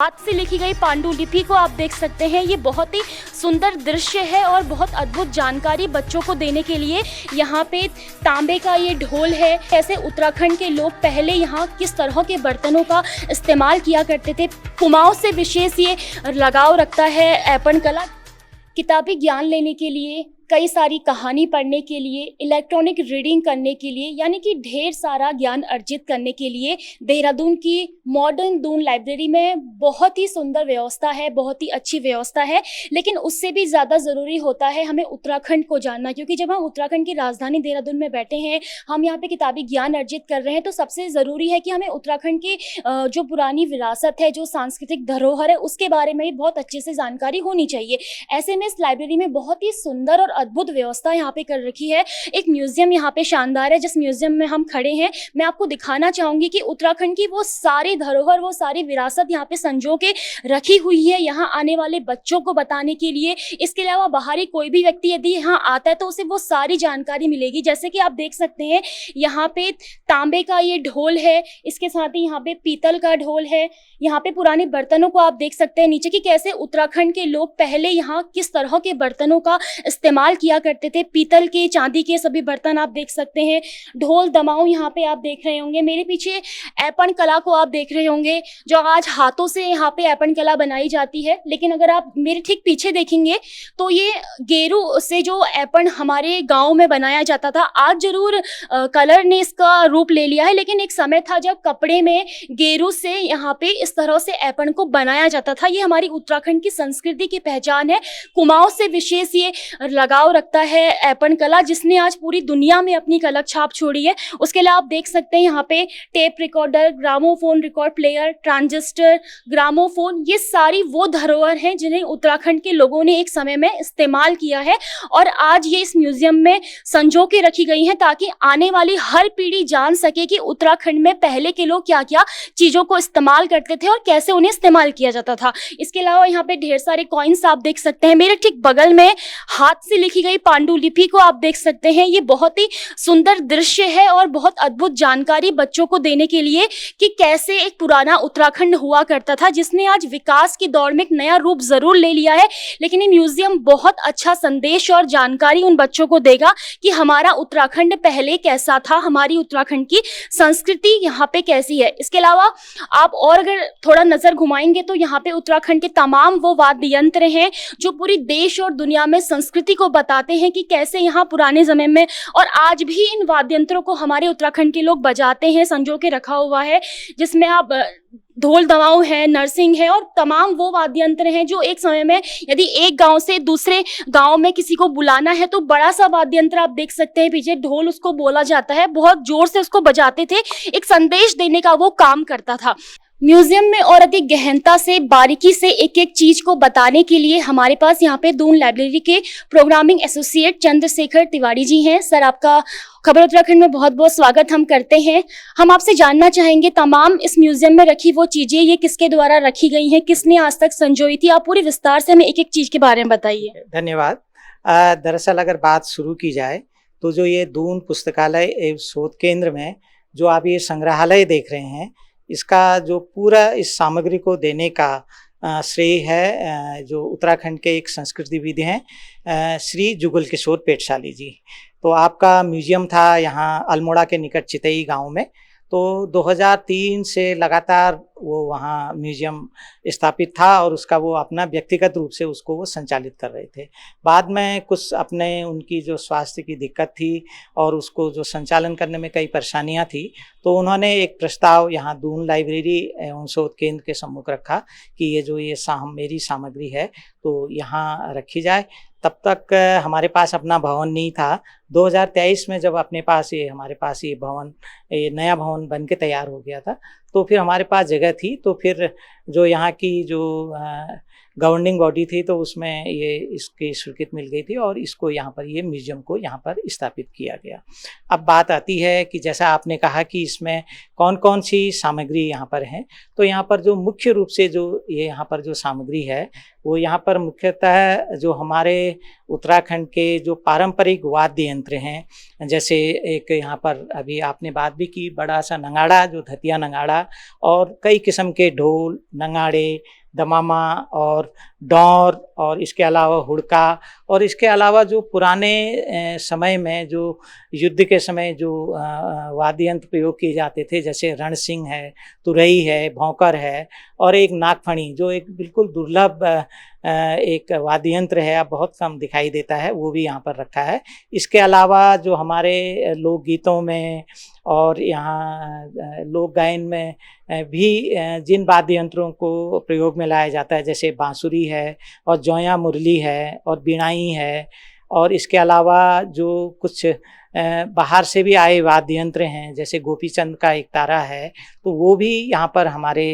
हाथ से लिखी गई पांडुलिपि को आप देख सकते हैं। ये बहुत ही सुंदर दृश्य है और बहुत अद्भुत जानकारी बच्चों को देने के लिए यहाँ पे तांबे का ये ढोल है। ऐसे उत्तराखंड के लोग पहले यहाँ किस तरह के बर्तनों का इस्तेमाल किया करते थे। कुमाऊं से विशेष ये लगाव रखता है ऐपन कला। किताबी ज्ञान लेने के लिए, कई सारी कहानी पढ़ने के लिए, इलेक्ट्रॉनिक रीडिंग करने के लिए, यानी कि ढेर सारा ज्ञान अर्जित करने के लिए देहरादून की मॉडर्न दून लाइब्रेरी में बहुत ही सुंदर व्यवस्था है, बहुत ही अच्छी व्यवस्था है। लेकिन उससे भी ज़्यादा ज़रूरी होता है हमें उत्तराखंड को जानना, क्योंकि जब हम उत्तराखंड की राजधानी देहरादून में बैठे हैं, हम यहाँ पे किताबी ज्ञान अर्जित कर रहे हैं, तो सबसे ज़रूरी है कि हमें उत्तराखंड की जो पुरानी विरासत है, जो सांस्कृतिक धरोहर है, उसके बारे में भी बहुत अच्छे से जानकारी होनी चाहिए। ऐसे में इस लाइब्रेरी में बहुत ही सुंदर और अद्भुत व्यवस्था यहाँ पे कर रखी है। एक म्यूजियम यहाँ पे शानदार है, जिस म्यूजियम में हम खड़े हैं मैं आपको दिखाना चाहूंगी कि उत्तराखंड की वो सारी धरोहर, वो सारी विरासत यहाँ पे संजो के रखी हुई है, यहाँ आने वाले बच्चों को बताने के लिए। इसके अलावा बाहरी कोई भी व्यक्ति यदि यहाँ आता है तो उसे वो सारी जानकारी मिलेगी। जैसे कि आप देख सकते हैं यहाँ पे तांबे का ये ढोल है, इसके साथ ही यहाँ पे पीतल का ढोल है। यहाँ पे पुराने बर्तनों को आप देख सकते हैं नीचे, कि कैसे उत्तराखंड के लोग पहले यहाँ किस तरह के बर्तनों का इस्तेमाल किया करते थे। पीतल के, चांदी के सभी बर्तन आप देख सकते हैं। ढोल दमाऊ यहाँ पे आप देख रहे होंगे। मेरे पीछे ऐपन कला को आप देख रहे होंगे, जो आज हाथों से यहाँ पे ऐपन कला बनाई जाती है। लेकिन अगर आप मेरे ठीक पीछे देखेंगे तो ये गेरू से जो ऐपन हमारे गाँव में बनाया जाता था, आज जरूर कलर ने इसका रूप ले लिया है, लेकिन एक समय था जब कपड़े में गेरू से यहाँ पे इस तरह से ऐपन को बनाया जाता था। ये हमारी उत्तराखंड की संस्कृति की पहचान है। कुमाऊं से विशेष ये लगाव रखता है ऐपन कला, जिसने आज पूरी दुनिया में अपनी कलक छाप छोड़ी है। उसके अलावा आप देख सकते हैं यहाँ पे tape recorder, gramophone, record player, transistor, gramophone, ये सारी वो धरोहर हैं जिन्हें उत्तराखंड के लोगों ने एक समय में इस्तेमाल किया है और आज ये इस म्यूजियम में संजो के रखी गई हैं, ताकि आने वाली हर पीढ़ी जान सके कि उत्तराखंड में पहले के लोग क्या क्या चीजों को इस्तेमाल करते थे और कैसे उन्हें इस्तेमाल किया जाता था। इसके अलावा यहाँ पे ढेर सारे कॉइन्स आप देख सकते हैं। मेरे ठीक बगल में हाथ से लिखी गई पांडुलिपि को आप देख सकते हैं। ये बहुत ही सुंदर दृश्य है और बहुत अद्भुत जानकारी बच्चों को देने के लिए कि कैसे एक पुराना उत्तराखंड हुआ करता था, जिसने आज विकास की दौड़ में एक नया रूप जरूर ले लिया है। लेकिन ये म्यूजियम बहुत अच्छा संदेश और जानकारी उन बच्चों को देगा कि हमारा उत्तराखंड पहले कैसा था, हमारी उत्तराखंड की संस्कृति यहाँ पे कैसी है। इसके अलावा आप और अगर थोड़ा नजर घुमाएंगे तो यहाँ पे उत्तराखंड के तमाम वो वाद्य यंत्र हैं जो पूरी देश और दुनिया में संस्कृति को बताते हैं कि कैसे यहाँ पुराने समय में और आज भी इन वाद्य यंत्रों को हमारे उत्तराखंड के लोग बजाते हैं, संजो के रखा हुआ है, जिसमें आप ढोल दमाऊ है, नरसिंह है और तमाम वो वाद्य यंत्र हैं जो एक समय में यदि एक गांव से दूसरे गांव में किसी को बुलाना है तो बड़ा सा वाद्य यंत्र आप देख सकते हैं पीछे, ढोल उसको बोला जाता है, बहुत जोर से उसको बजाते थे, एक संदेश देने का वो काम करता था। म्यूजियम में और अधिक गहनता से, बारीकी से एक एक चीज को बताने के लिए हमारे पास यहाँ पे दून लाइब्रेरी के प्रोग्रामिंग एसोसिएट चंद्रशेखर तिवारी जी हैं। सर, आपका खबर उत्तराखंड में बहुत बहुत स्वागत हम करते हैं। हम आपसे जानना चाहेंगे तमाम इस म्यूजियम में रखी वो चीजें, ये किसके द्वारा रखी गई हैं, किसने आज तक संजोई थी, आप पूरी विस्तार से हमें एक एक चीज के बारे में बताइए। धन्यवाद। दरअसल अगर बात शुरू की जाए तो जो ये दून पुस्तकालय एवं शोध केंद्र में जो आप ये संग्रहालय देख रहे हैं, इसका जो पूरा इस सामग्री को देने का श्रेय है जो उत्तराखंड के एक संस्कृतिविद हैं श्री जुगल किशोर पेटशाली जी। तो आपका म्यूजियम था यहाँ अल्मोड़ा के निकट चितई गांव में, तो 2003 से लगातार वो वहाँ म्यूजियम स्थापित था और उसका वो अपना व्यक्तिगत रूप से उसको वो संचालित कर रहे थे। बाद में कुछ अपने उनकी जो स्वास्थ्य की दिक्कत थी और उसको जो संचालन करने में कई परेशानियाँ थी, तो उन्होंने एक प्रस्ताव यहाँ दून लाइब्रेरी एवं शोध केंद्र के सम्मुख रखा कि ये जो ये मेरी सामग्री है तो यहाँ रखी जाए। तब तक हमारे पास अपना भवन नहीं था। 2023 में जब हमारे पास ये भवन, ये नया भवन बन के तैयार हो गया था, तो फिर हमारे पास जगह थी, तो फिर जो यहाँ की जो गवर्निंग बॉडी थी, तो उसमें ये इसकी स्वीकृति मिल गई थी और इसको यहाँ पर ये म्यूजियम को यहाँ पर स्थापित किया गया। अब बात आती है कि जैसा आपने कहा कि इसमें कौन कौन सी सामग्री यहाँ पर है, तो यहाँ पर जो मुख्य रूप से जो ये यहाँ पर जो सामग्री है वो यहाँ पर मुख्यतः जो हमारे उत्तराखंड के जो पारंपरिक वाद्य यंत्र हैं, जैसे एक यहाँ पर अभी आपने बात भी की बड़ा सा नगाड़ा, जो धतिया नगाड़ा, और कई किस्म के ढोल, नगाड़े, दमामा और डौर, और इसके अलावा हुड़का, और इसके अलावा जो पुराने समय में जो युद्ध के समय जो वाद्य यंत्र प्रयोग किए जाते थे, जैसे रणसिंह है, तुरई है, भौंकर है, और एक नागफणी जो एक बिल्कुल दुर्लभ एक वाद्य यंत्र है, अब बहुत कम दिखाई देता है, वो भी यहाँ पर रखा है। इसके अलावा जो हमारे लोकगीतों में और यहाँ लोक गायन में भी जिन वाद्य यंत्रों को प्रयोग में लाया जाता है, जैसे बांसुरी है और जौया मुरली है और बीणाई है, और इसके अलावा जो कुछ बाहर से भी आए वाद्य यंत्र हैं, जैसे गोपीचंद का एक तारा है, तो वो भी यहाँ पर हमारे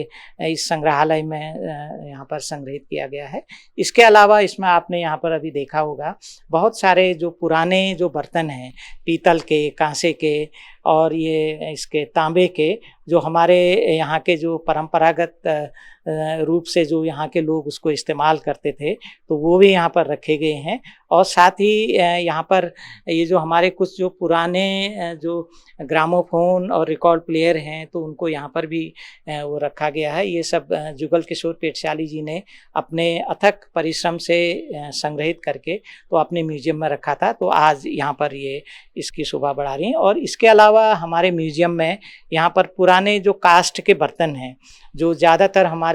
इस संग्रहालय में यहाँ पर संग्रहित किया गया है। इसके अलावा इसमें आपने यहाँ पर अभी देखा होगा बहुत सारे जो पुराने जो बर्तन हैं, पीतल के, कांसे के और ये इसके तांबे के, जो हमारे यहाँ के जो परंपरागत रूप से जो यहाँ के लोग उसको इस्तेमाल करते थे, तो वो भी यहाँ पर रखे गए हैं। और साथ ही यहाँ पर ये जो हमारे कुछ जो पुराने जो ग्रामोफोन और रिकॉर्ड प्लेयर हैं, तो उनको यहाँ पर भी वो रखा गया है। ये सब जुगल किशोर पेटशाली जी ने अपने अथक परिश्रम से संग्रहित करके तो अपने म्यूजियम में रखा था, तो आज यहाँ पर ये इसकी शोभा बढ़ा रही हैं। और इसके अलावा हमारे म्यूजियम में यहाँ पर पुराने जो कास्ट के बर्तन हैं, जो ज़्यादातर हमारे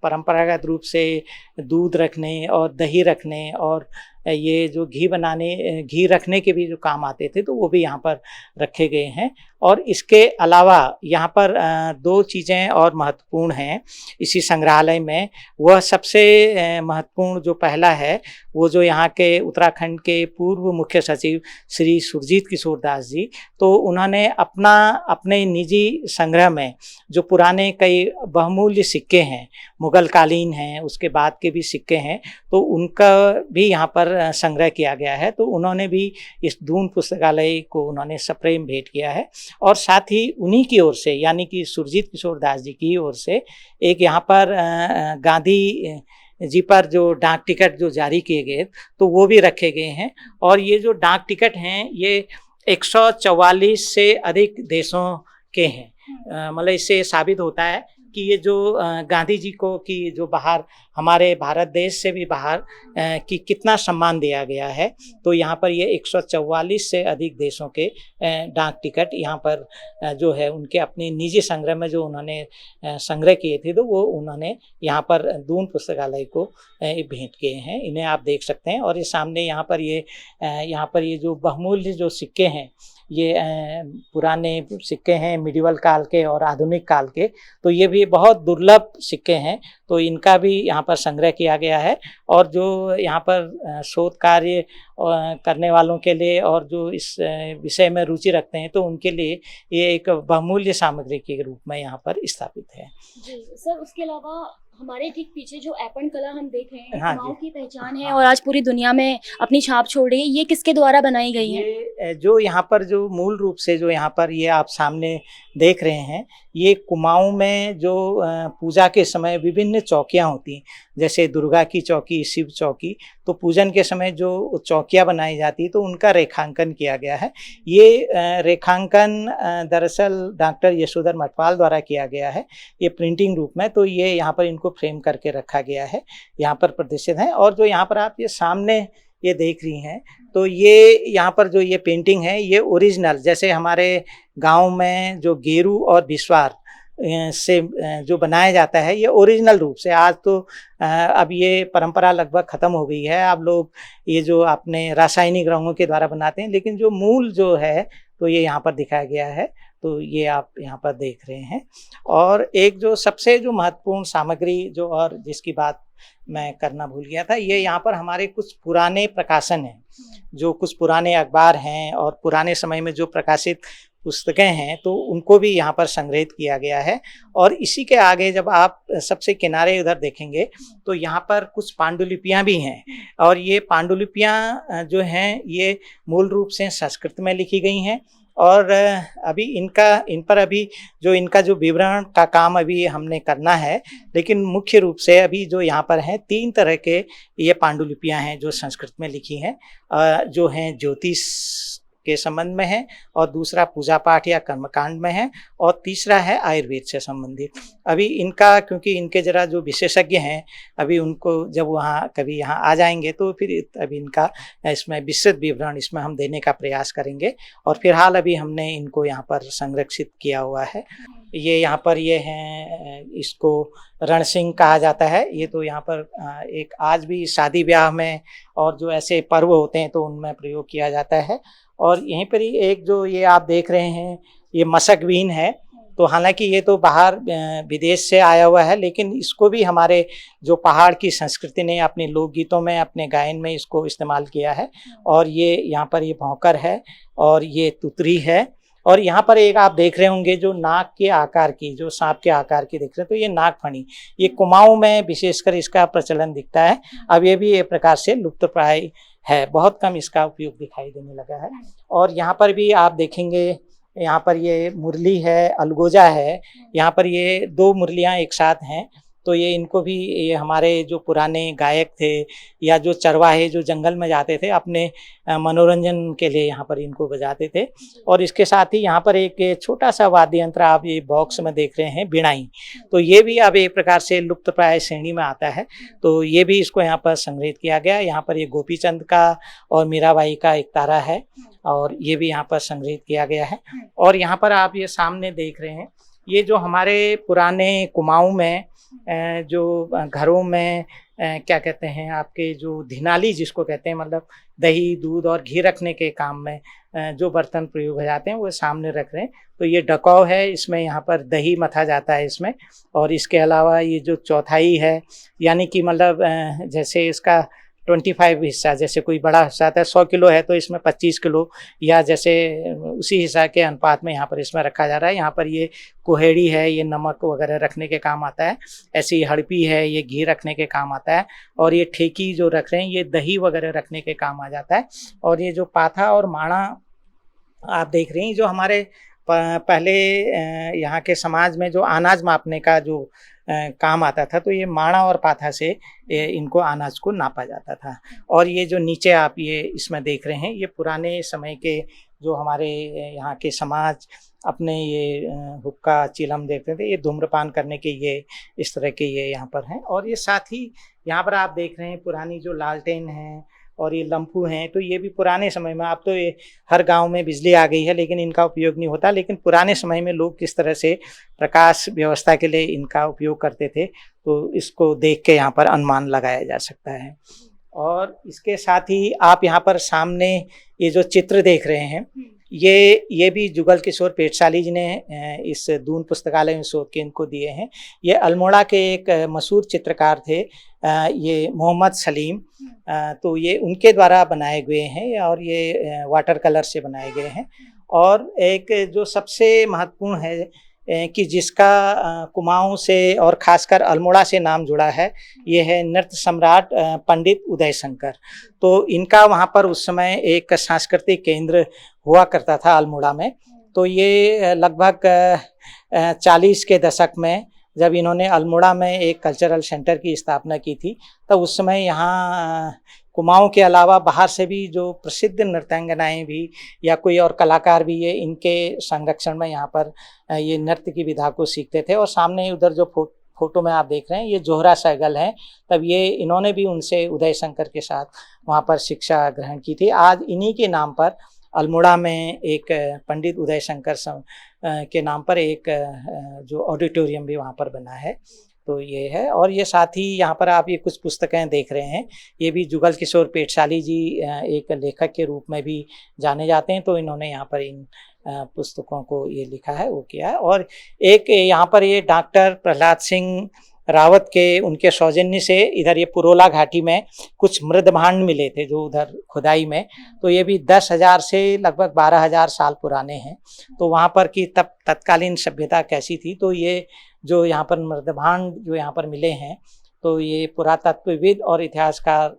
परंपरागत रूप से दूध रखने और दही रखने और ये जो घी रखने के भी जो काम आते थे, तो वो भी यहाँ पर रखे गए हैं। और इसके अलावा यहाँ पर दो चीज़ें और महत्वपूर्ण हैं इसी संग्रहालय में। वह सबसे महत्वपूर्ण जो पहला है, वो जो यहाँ के उत्तराखंड के पूर्व मुख्य सचिव श्री सुरजीत किशोर दास जी, तो उन्होंने अपने निजी संग्रह में जो पुराने कई बहुमूल्य सिक्के हैं, मुगल कालीन हैं, उसके बाद के भी सिक्के हैं, तो उनका भी यहाँ पर संग्रह किया गया है। तो उन्होंने भी इस दून पुस्तकालय को उन्होंने सप्रेम भेंट किया है। और साथ ही उन्हीं की ओर से, यानी कि सुरजीत किशोर दास जी की ओर से एक यहाँ पर गांधी जी पर जो डाक टिकट जो जारी किए गए, तो वो भी रखे गए हैं। और ये जो डाक टिकट हैं, ये 144 से अधिक देशों के हैं। मतलब इससे साबित होता है कि ये जो गांधी जी को कि जो बाहर हमारे भारत देश से भी बाहर कि कितना सम्मान दिया गया है। तो यहाँ पर ये 144 से अधिक देशों के डाक टिकट यहाँ पर जो है उनके अपने निजी संग्रह में जो उन्होंने संग्रह किए थे, तो वो उन्होंने यहाँ पर दून पुस्तकालय को भेंट किए हैं। इन्हें आप देख सकते हैं। और ये सामने यहाँ पर ये जो बहुमूल्य जो सिक्के हैं, ये पुराने सिक्के हैं मिडिवल काल के और आधुनिक काल के, तो ये भी बहुत दुर्लभ सिक्के हैं, तो इनका भी यहाँ पर संग्रह किया गया है। और जो यहाँ पर शोध कार्य करने वालों के लिए और जो इस विषय में रुचि रखते हैं, तो उनके लिए ये एक बहुमूल्य सामग्री के रूप में यहाँ पर स्थापित है। जी सर, उसके अलावा हमारे ठीक पीछे जो ऐपन कला हम देख रहे हैं, हाँ कुमाऊं की पहचान है और आज पूरी दुनिया में अपनी छाप छोड़ रही है, ये किसके द्वारा बनाई गई है? ये जो यहाँ पर जो मूल रूप से जो यहाँ पर ये आप सामने देख रहे हैं, ये कुमाऊं में जो पूजा के समय विभिन्न चौकियाँ होती हैं, जैसे दुर्गा की चौकी, शिव चौकी, तो पूजन के समय जो चौकियाँ बनाई जाती, तो उनका रेखांकन किया गया है। ये रेखांकन दरअसल डॉक्टर यशोधर मटवाल द्वारा किया गया है, ये प्रिंटिंग रूप में। तो ये यहाँ पर इनको फ्रेम करके रखा गया है, यहाँ पर प्रदर्शित है। और जो यहाँ पर आप ये सामने ये देख रही हैं, तो ये यहाँ पर जो ये पेंटिंग है, ये ओरिजिनल, जैसे हमारे गांव में जो गेरू और बिस्वार से जो बनाया जाता है, ये ओरिजिनल रूप से। आज तो अब ये परंपरा लगभग ख़त्म हो गई है, अब लोग ये जो अपने रासायनिक रंगों के द्वारा बनाते हैं, लेकिन जो मूल जो है तो ये यहाँ पर दिखाया गया है, तो ये आप यहाँ पर देख रहे हैं। और एक जो सबसे जो महत्वपूर्ण सामग्री जो और जिसकी बात मैं करना भूल गया था, ये यहाँ पर हमारे कुछ पुराने प्रकाशन हैं, जो कुछ पुराने अखबार हैं और पुराने समय में जो प्रकाशित पुस्तकें हैं तो उनको भी यहाँ पर संग्रहित किया गया है। और इसी के आगे जब आप सबसे किनारे उधर देखेंगे तो यहाँ पर कुछ पांडुलिपियाँ भी हैं, और ये पांडुलिपियाँ जो हैं ये मूल रूप से संस्कृत में लिखी गई हैं। और अभी इन पर अभी जो इनका जो विवरण का काम अभी हमने करना है, लेकिन मुख्य रूप से अभी जो यहाँ पर हैं 3 तरह के ये पांडुलिपियाँ हैं जो संस्कृत में लिखी हैं, जो हैं ज्योतिष के संबंध में है, और दूसरा पूजा पाठ या कर्मकांड में है, और तीसरा है आयुर्वेद से संबंधित। अभी इनका क्योंकि इनके जरा जो विशेषज्ञ हैं अभी उनको जब वहाँ कभी यहाँ आ जाएंगे तो फिर अभी इनका इसमें विस्तृत विवरण इसमें हम देने का प्रयास करेंगे। और फिलहाल अभी हमने इनको यहाँ पर संरक्षित किया हुआ है। ये यहाँ पर ये हैं, इसको रणसिंह कहा जाता है। ये तो यहाँ पर एक आज भी शादी ब्याह में और जो ऐसे पर्व होते हैं तो उनमें प्रयोग किया जाता है। और यहीं पर ही एक जो ये आप देख रहे हैं ये मशक बीन है, तो हालांकि ये तो बाहर विदेश से आया हुआ है, लेकिन इसको भी हमारे जो पहाड़ की संस्कृति ने अपने लोकगीतों में अपने गायन में इसको इस्तेमाल किया है। और ये यहाँ पर ये भौंकर है और ये तुतरी है। और यहाँ पर एक आप देख रहे होंगे जो नाक के आकार की, जो सांप के आकार की दिख रहे हैं, तो ये नागफणी, ये कुमाऊं में विशेषकर इसका प्रचलन दिखता है। अब ये भी एक प्रकार से लुप्त प्राय है, बहुत कम इसका उपयोग दिखाई देने लगा है। और यहाँ पर भी आप देखेंगे, यहाँ पर ये मुरली है, अलगोजा है, यहाँ पर ये 2 मुरलियाँ एक साथ हैं। तो ये इनको भी ये हमारे जो पुराने गायक थे या जो चरवाहे जो जंगल में जाते थे अपने मनोरंजन के लिए यहाँ पर इनको बजाते थे। और इसके साथ ही यहाँ पर एक छोटा सा वाद्य यंत्र आप ये बॉक्स में देख रहे हैं, बिनाई, तो ये भी अब एक प्रकार से लुप्त प्राय श्रेणी में आता है। तो ये भी इसको यहाँ पर संग्रहित किया गया। यहाँ पर ये गोपीचंद का और मीराबाई का एक तारा है, और ये भी यहाँ पर संग्रहित किया गया है। और यहाँ पर आप ये सामने देख रहे हैं, ये जो हमारे पुराने कुमाऊं में जो घरों में क्या कहते हैं आपके जो धिनाली जिसको कहते हैं, मतलब दही दूध और घी रखने के काम में जो बर्तन प्रयोग हो जाते हैं वो सामने रख रहे हैं। तो ये डकौ है, इसमें यहाँ पर दही मथा जाता है इसमें। और इसके अलावा ये जो चौथाई है, यानी कि मतलब जैसे इसका 25 हिस्सा, जैसे कोई बड़ा हिस्सा आता है 100 किलो है तो इसमें 25 किलो या जैसे उसी हिस्सा के अनुपात में यहाँ पर इसमें रखा जा रहा है। यहाँ पर ये कुहेड़ी है, ये नमक वगैरह रखने के काम आता है। ऐसी हड़पी है, ये घी रखने के काम आता है। और ये ठेकी जो रख रहे हैं ये दही वगैरह रखने के काम आ जाता है। और ये जो पाथा और माणा आप देख रही हैं, जो हमारे पहले यहाँ के समाज में जो अनाज मापने का जो काम आता था, तो ये माणा और पाथा से इनको अनाज को नापा जाता था। और ये जो नीचे आप ये इसमें देख रहे हैं, ये पुराने समय के जो हमारे यहाँ के समाज अपने ये हुक्का चिलम देखते थे, ये धूम्रपान करने के ये इस तरह के ये यहाँ पर हैं। और ये साथ ही यहाँ पर आप देख रहे हैं पुरानी जो लालटेन हैं और ये लम्फू हैं, तो ये भी पुराने समय में, अब तो ये हर गांव में बिजली आ गई है लेकिन इनका उपयोग नहीं होता, लेकिन पुराने समय में लोग किस तरह से प्रकाश व्यवस्था के लिए इनका उपयोग करते थे, तो इसको देख के यहाँ पर अनुमान लगाया जा सकता है। और इसके साथ ही आप यहाँ पर सामने ये जो चित्र देख रहे हैं, ये भी जुगल किशोर पेटशाली जी ने इस दून पुस्तकालय में शोध के इनको दिए हैं। ये अल्मोड़ा के एक मशहूर चित्रकार थे, ये मोहम्मद सलीम, तो ये उनके द्वारा बनाए गए हैं और ये वाटर कलर से बनाए गए हैं। और एक जो सबसे महत्वपूर्ण है कि जिसका कुमाऊं से और खासकर अल्मोड़ा से नाम जुड़ा है, ये है नृत्य सम्राट पंडित उदय शंकर। तो इनका वहाँ पर उस समय एक सांस्कृतिक केंद्र हुआ करता था अल्मोड़ा में। तो ये लगभग 40 के दशक में जब इन्होंने अल्मोड़ा में एक कल्चरल सेंटर की स्थापना की थी, तब उस समय यहाँ कुमाऊं के अलावा बाहर से भी जो प्रसिद्ध नृत्यांगनाएं भी या कोई और कलाकार भी ये इनके संरक्षण में यहाँ पर ये नृत्य की विधा को सीखते थे। और सामने उधर जो फोटो में आप देख रहे हैं ये जोहरा सहगल हैं, तब ये इन्होंने भी उनसे उदय शंकर के साथ वहाँ पर शिक्षा ग्रहण की थी। आज इन्हीं के नाम पर अल्मोड़ा में एक पंडित उदय शंकर के नाम पर एक जो ऑडिटोरियम भी वहाँ पर बना है। तो ये है। और ये साथ ही यहाँ पर आप ये कुछ पुस्तकें देख रहे हैं, ये भी जुगल किशोर पेटशाली जी एक लेखक के रूप में भी जाने जाते हैं, तो इन्होंने यहाँ पर इन पुस्तकों को ये लिखा है, वो किया है। और एक यहाँ पर ये डॉक्टर प्रहलाद सिंह रावत के उनके सौजन्य से इधर ये पुरोला घाटी में कुछ मृद भांड मिले थे जो उधर खुदाई में, तो ये भी 10,000 से लगभग 12,000 साल पुराने हैं। तो वहाँ पर की तब तत्कालीन सभ्यता कैसी थी, तो ये जो यहाँ पर मृद भांड जो यहाँ पर मिले हैं, तो ये पुरातत्वविद और इतिहासकार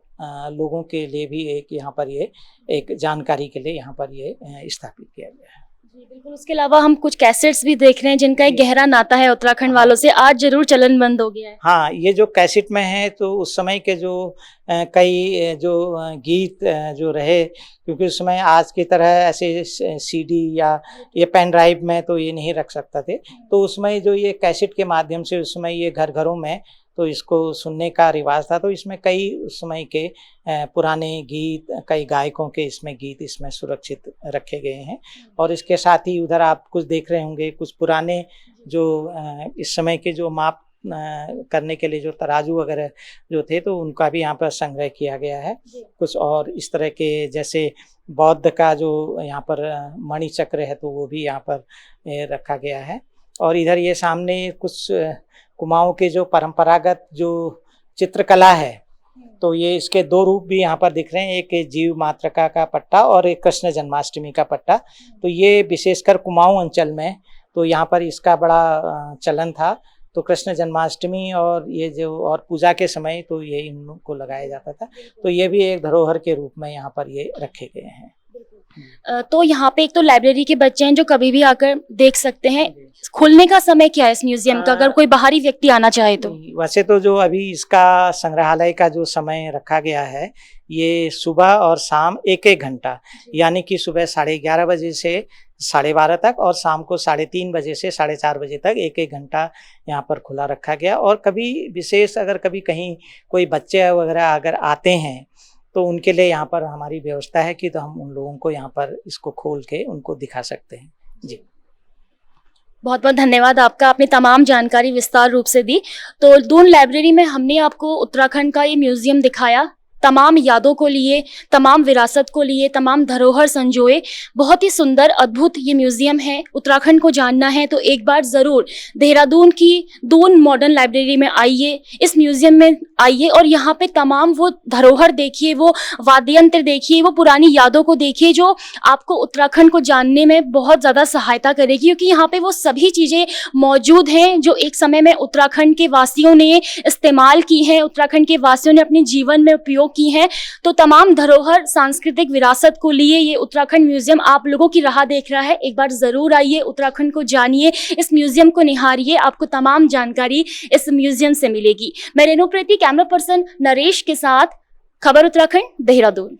लोगों के लिए भी एक यहाँ पर ये एक जानकारी के लिए यहाँ पर ये स्थापित किया गया है। जी बिल्कुल। उसके अलावा हम कुछ कैसेट्स भी देख रहे हैं जिनका एक गहरा नाता है उत्तराखंड वालों से, आज जरूर चलन बंद हो गया है। हाँ, ये जो कैसेट में है तो उस समय के जो कई जो गीत जो रहे, क्योंकि उस समय आज की तरह ऐसे सीडी या ये पेन ड्राइव में तो ये नहीं रख सकते थे, तो उसमें जो ये कैसेट के माध्यम से उस समय ये घर घरों में तो इसको सुनने का रिवाज था। तो इसमें कई उस समय के पुराने गीत, कई गायकों के इसमें गीत इसमें सुरक्षित रखे गए हैं। और इसके साथ ही उधर आप कुछ देख रहे होंगे, कुछ पुराने जो इस समय के जो माप करने के लिए जो तराजू वगैरह जो थे, तो उनका भी यहाँ पर संग्रह किया गया है। कुछ और इस तरह के जैसे बौद्ध का जो यहाँ पर मणि चक्र है, तो वो भी यहाँ पर रखा गया है। और इधर ये सामने कुछ कुमाऊं के जो परंपरागत जो चित्रकला है, तो ये इसके दो रूप भी यहाँ पर दिख रहे हैं, एक जीव मातृका का पट्टा और एक कृष्ण जन्माष्टमी का पट्टा। तो ये विशेषकर कुमाऊं अंचल में तो यहाँ पर इसका बड़ा चलन था। तो कृष्ण जन्माष्टमी और ये जो और पूजा के समय तो ये इनको लगाया जाता था। तो ये भी एक धरोहर के रूप में यहाँ पर ये रखे गए हैं। तो यहाँ पे एक तो लाइब्रेरी के बच्चे हैं जो कभी भी आकर देख सकते हैं। खुलने का समय क्या है इस म्यूजियम का, अगर कोई बाहरी व्यक्ति आना चाहे तो? वैसे तो जो अभी इसका संग्रहालय का जो समय रखा गया है, ये सुबह और शाम 1-1 घंटा, यानी कि सुबह 11:30 बजे से 12:30 तक और शाम को 3:30 बजे से 4:30 बजे तक 1-1 घंटा यहाँ पर खुला रखा गया। और कभी विशेष अगर कभी कहीं कोई बच्चे वगैरह अगर आते हैं तो उनके लिए यहाँ पर हमारी व्यवस्था है कि तो हम उन लोगों को यहाँ पर इसको खोल के उनको दिखा सकते हैं। जी बहुत बहुत धन्यवाद आपका, आपने तमाम जानकारी विस्तार रूप से दी। तो दून लाइब्रेरी में हमने आपको उत्तराखंड का ये म्यूजियम दिखाया, तमाम यादों को लिए, तमाम विरासत को लिए, तमाम धरोहर संजोए। बहुत ही सुंदर अद्भुत ये म्यूजियम है। उत्तराखंड को जानना है तो एक बार ज़रूर देहरादून की दून मॉडर्न लाइब्रेरी में आइए, इस म्यूजियम में आइए और यहाँ पे तमाम वो धरोहर देखिए, वो वाद्ययंत्र देखिए, वो पुरानी यादों को देखिए जो आपको उत्तराखंड को जानने में बहुत ज़्यादा सहायता करेगी, क्योंकि यहाँ पे वो सभी चीज़ें मौजूद हैं जो एक समय में उत्तराखंड के वासियों ने इस्तेमाल की हैं, उत्तराखंड के वासियों ने अपने जीवन में उपयोग की हैं। तो तमाम धरोहर, सांस्कृतिक विरासत को लिए ये उत्तराखंड म्यूजियम आप लोगों की राह देख रहा है। एक बार जरूर आइए, उत्तराखंड को जानिए, इस म्यूजियम को निहारिए, आपको तमाम जानकारी इस म्यूजियम से मिलेगी। मैं रेणु प्रीति, कैमरा पर्सन नरेश के साथ, खबर उत्तराखंड, देहरादून।